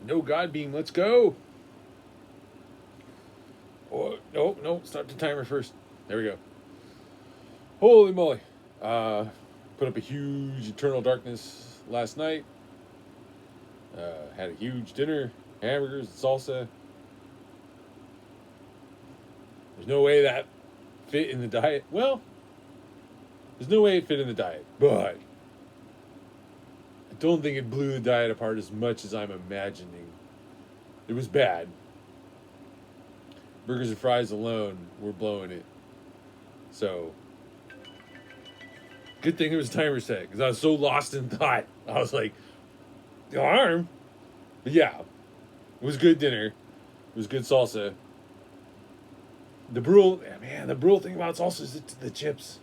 No God beam. Let's go. Oh, no. Start the timer first. There we go. Holy moly. Uh, put up a huge Eternal Darkness last night. Had a huge dinner. Hamburgers and salsa. There's no way that fit in the diet. Well, there's no way it fit in the diet. But I don't think it blew the diet apart as much as I'm imagining. It was bad. Burgers and fries alone were blowing it. So, good thing it was timer set because I was so lost in thought. I was like, the arm? But yeah, it was good dinner. It was good salsa. The the brutal thing about salsa is the chips.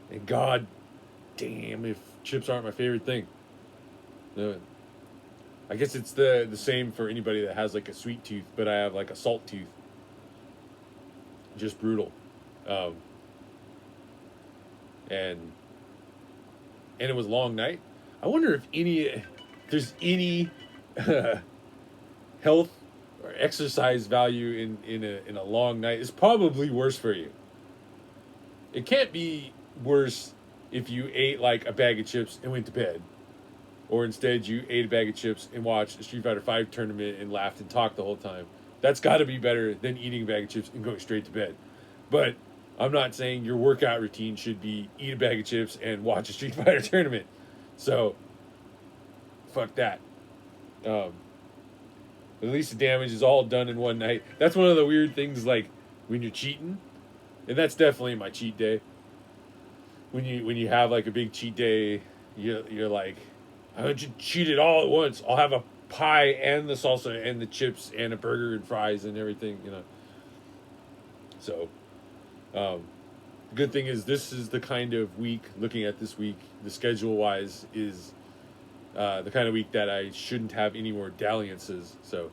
And god damn if chips aren't my favorite thing. I guess it's the same for anybody that has like a sweet tooth, but I have like a salt tooth. Just brutal. Um, and it was a long night. I wonder if there's any health or exercise value in a long night. It's probably worse for you. It can't be worse if you ate like a bag of chips and went to bed, or instead you ate a bag of chips and watched a Street Fighter V tournament and laughed and talked the whole time. That's got to be better than eating a bag of chips and going straight to bed. But I'm not saying your workout routine should be eat a bag of chips and watch a Street Fighter tournament. So, fuck that. At least the damage is all done in one night. That's one of the weird things, like when you're cheating, and that's definitely my cheat day. When you have like a big cheat day, you're like, I want you to cheat it all at once. I'll have a pie and the salsa and the chips and a burger and fries and everything, So, the good thing is this is the kind of week, looking at this week, the schedule-wise is the kind of week that I shouldn't have any more dalliances. So,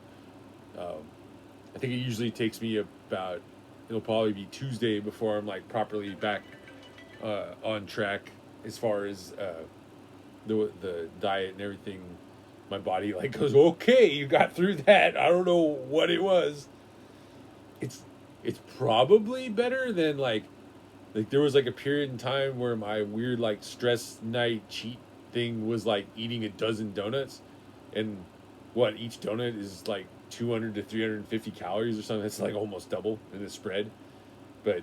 I think it usually takes me it'll probably be Tuesday before I'm like properly back on track as far as the diet and everything. My body like goes, okay, you got through that. I don't know what it was. It's probably better than like there was like a period in time where my weird like stress night cheat thing was like eating a dozen donuts, and each donut is like 200 to 350 calories or something. It's like almost double in the spread, but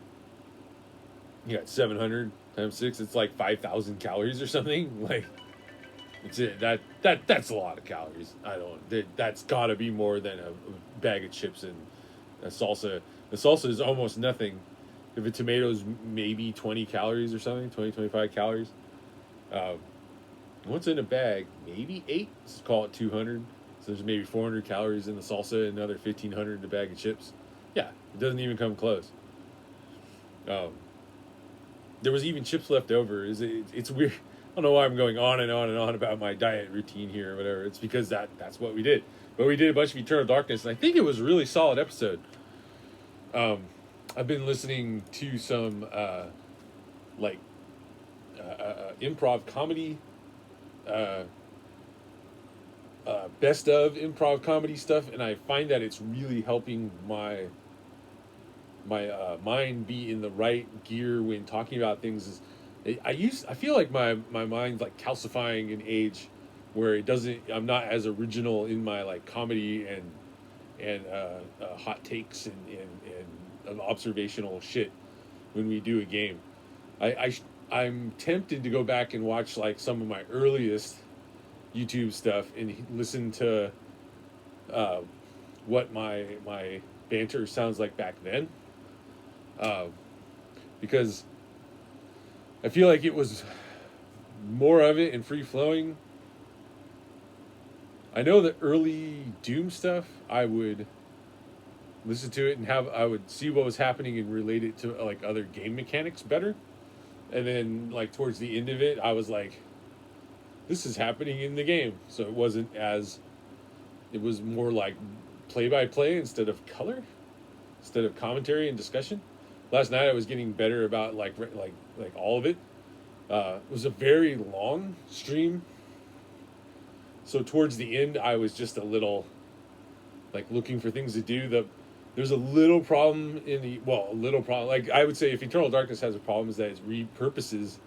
you got 700 times 6. It's like 5,000 calories or something. Like it's it. That's a lot of calories. That's got to be more than a bag of chips and a salsa. The salsa is almost nothing. If a tomato's maybe 20 calories or something, 25 calories. What's in a bag? Maybe 8. Let's call it 200. So there's maybe 400 calories in the salsa and another 1,500 in a bag of chips. Yeah, it doesn't even come close. There was even chips left over. It's weird. I don't know why I'm going on and on and on about my diet routine here or whatever. It's because that's what we did. But we did a bunch of Eternal Darkness, and I think it was a really solid episode. I've been listening to some improv comedy, best of improv comedy stuff, and I find that it's really helping my mind be in the right gear when talking about things. I feel like my mind's like calcifying in age, where I'm not as original in my like comedy and hot takes and observational shit when we do a game. I'm tempted to go back and watch like some of my earliest YouTube stuff and listen to what my banter sounds like back then, because I feel like it was more of it and free flowing. I know the early Doom stuff, I would listen to it and I would see what was happening and relate it to like other game mechanics better. And then like towards the end of it, I was like, this is happening in the game. So it was more like play by play instead of color, instead of commentary and discussion. Last night I was getting better about like all of it. It was a very long stream. So towards the end, I was just a little like looking for things to do. There's a little problem a little problem. Like I would say, if Eternal Darkness has a problem, is that it repurposes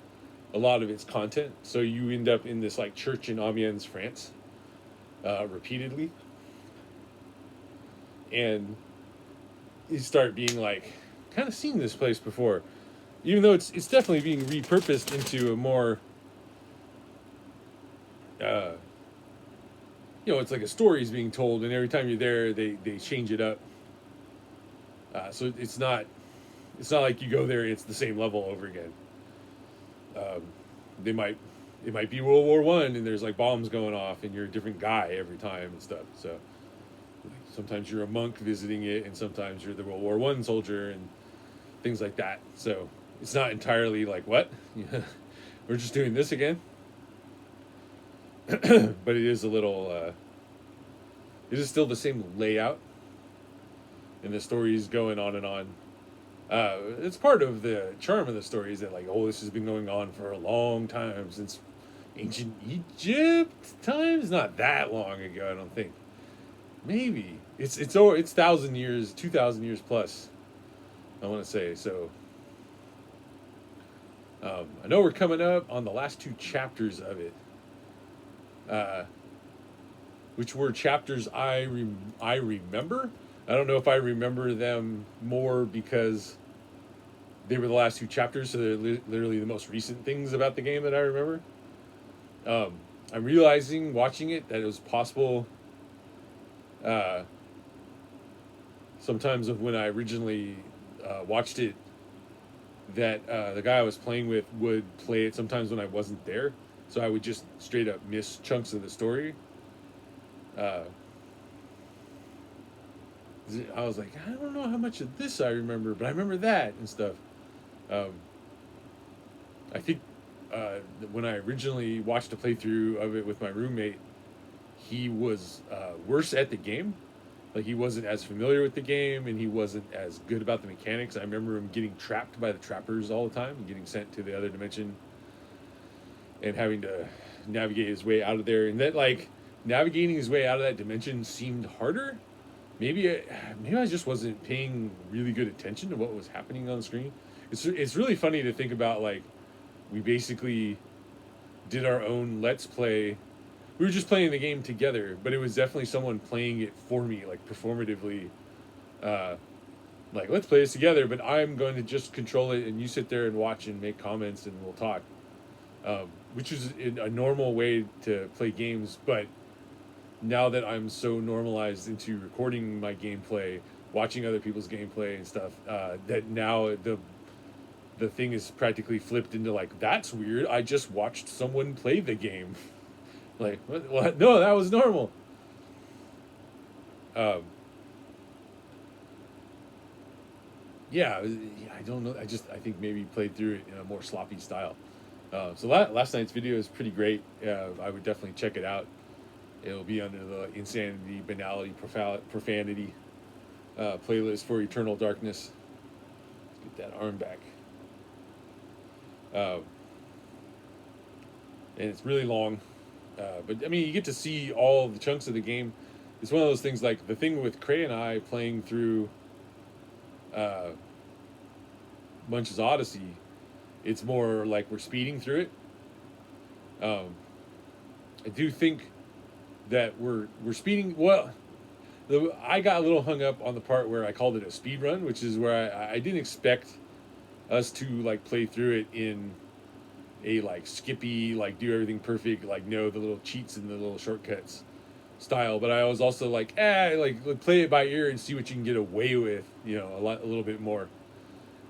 a lot of its content. So you end up in this like church in Amiens, France, repeatedly, and you start being like, kind of seen this place before, even though it's definitely being repurposed into a more, uh, it's like a story is being told, and every time you're there, they change it up. So it's not like you go there, it's the same level over again. Um, they might it might be World War One, and there's like bombs going off, and you're a different guy every time and stuff. So sometimes you're a monk visiting it, and sometimes you're the World War One soldier and things like that. So it's not entirely like what we're just doing this again, but it is a little. It is still the same layout, and the story is going on and on. It's part of the charm of the story is that like, oh, this has been going on for a long time, since ancient Egypt times. Not that long ago, I don't think. Maybe it's 1,000 years, 2,000 years plus, I want to say. So I know we're coming up on the last two chapters of it, which were chapters I remember. I don't know if I remember them more because they were the last two chapters, so they're literally the most recent things about the game that I remember. I'm realizing, watching it, that it was possible sometimes of when I originally watched it, that the guy I was playing with would play it sometimes when I wasn't there, so I would just straight up miss chunks of the story. I was like, I don't know how much of this I remember, but I remember that and stuff. I think when I originally watched a playthrough of it with my roommate, he was worse at the game. Like, he wasn't as familiar with the game, and he wasn't as good about the mechanics. I remember him getting trapped by the trappers all the time and getting sent to the other dimension and having to navigate his way out of there. And that, like, navigating his way out of that dimension seemed harder. Maybe I just wasn't paying really good attention to what was happening on the screen. It's really funny to think about, like, we basically did our own Let's Play. We were just playing the game together, but it was definitely someone playing it for me, like, performatively. Like, let's play this together, but I'm going to just control it, and you sit there and watch and make comments, and we'll talk. Which is a normal way to play games, but now that I'm so normalized into recording my gameplay, watching other people's gameplay and stuff, that now the thing is practically flipped into, like, that's weird. I just watched someone play the game. Like, what? No, that was normal. Yeah, I don't know. I think maybe played through it in a more sloppy style. So last night's video is pretty great. I would definitely check it out. It'll be under the Insanity, Banality, Profanity playlist for Eternal Darkness. Let's get that arm back. And it's really long. But, I mean, you get to see all the chunks of the game. It's one of those things, like, the thing with Cray and I playing through Munch's Odyssey, it's more like we're speeding through it. I do think that we're speeding. Well, I got a little hung up on the part where I called it a speed run, which is where I didn't expect us to, like, play through it in a, like, skippy, like, do everything perfect, like, know the little cheats and the little shortcuts style. But I was also like, like, play it by ear and see what you can get away with, a little bit more.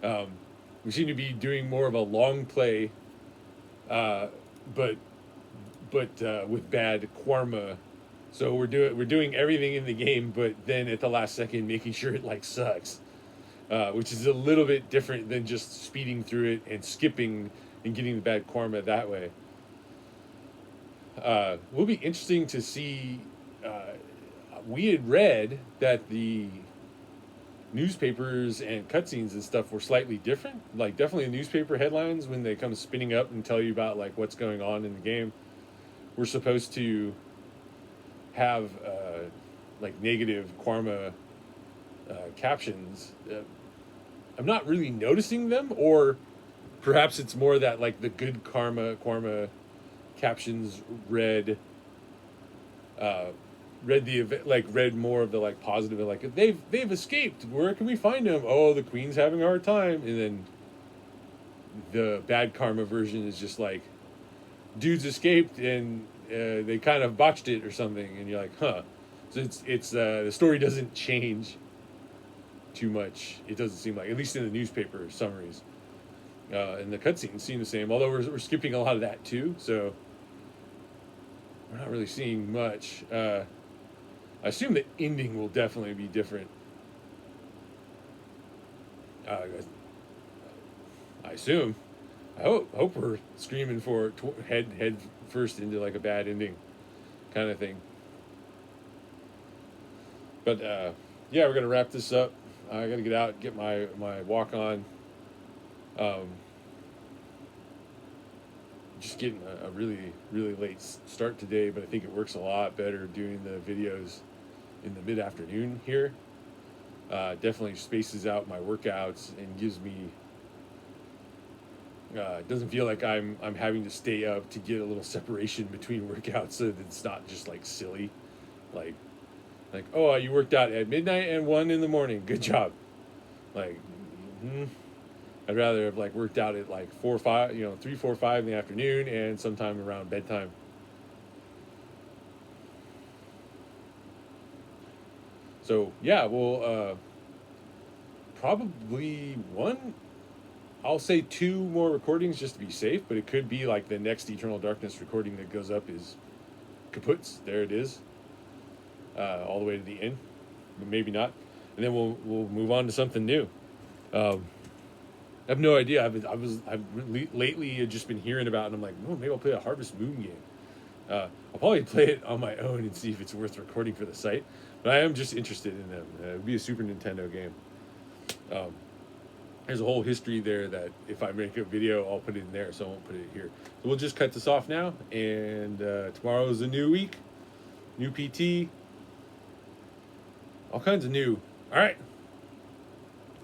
We seem to be doing more of a long play, but with bad karma. So we're doing everything in the game, but then at the last second making sure it, like, sucks, which is a little bit different than just speeding through it and skipping and getting the bad karma that way. Will be interesting to see. We had read that the newspapers and cutscenes and stuff were slightly different. Like, definitely the newspaper headlines, when they come spinning up and tell you about, like, what's going on in the game, we're supposed to have like negative karma captions, I'm not really noticing them, or perhaps it's more that like the good karma captions read the event, like read more of the like positive, and like they've escaped. Where can we find them? Oh, the queen's having a hard time. And then the bad karma version is just like dudes escaped and they kind of botched it or something, and you're like, huh. So it's the story doesn't change too much. It doesn't seem like, at least in the newspaper summaries. And the cutscenes seem the same, although we're skipping a lot of that too. So we're not really seeing much. I assume the ending will definitely be different. Uh, I assume. I hope we're screaming for head first into like a bad ending kind of thing. But yeah, we're gonna wrap this up. I gotta get out, get my walk on. Um, just getting a really late start today, but I think it works a lot better doing the videos in the mid afternoon here. Definitely spaces out my workouts and gives me. It doesn't feel like I'm having to stay up to get a little separation between workouts, so that it's not just like silly, like oh, you worked out at midnight and 1 in the morning. Good job. Like, I'd rather have like worked out at like 4 or 5, 3, 4, 5 in the afternoon and sometime around bedtime. So yeah, we'll probably one. I'll say 2 more recordings just to be safe, but it could be like the next Eternal Darkness recording that goes up is kaputs. There it is, all the way to the end, but maybe not, and then we'll move on to something new. I have no idea. I've lately just been hearing about it, and I'm like, oh, maybe I'll play a Harvest Moon game. I'll probably play it on my own and see if it's worth recording for the site. But I am just interested in them. It would be a Super Nintendo game. There's a whole history there that if I make a video, I'll put it in there, so I won't put it here. So we'll just cut this off now, and tomorrow is a new week, new PT, all kinds of new. All right.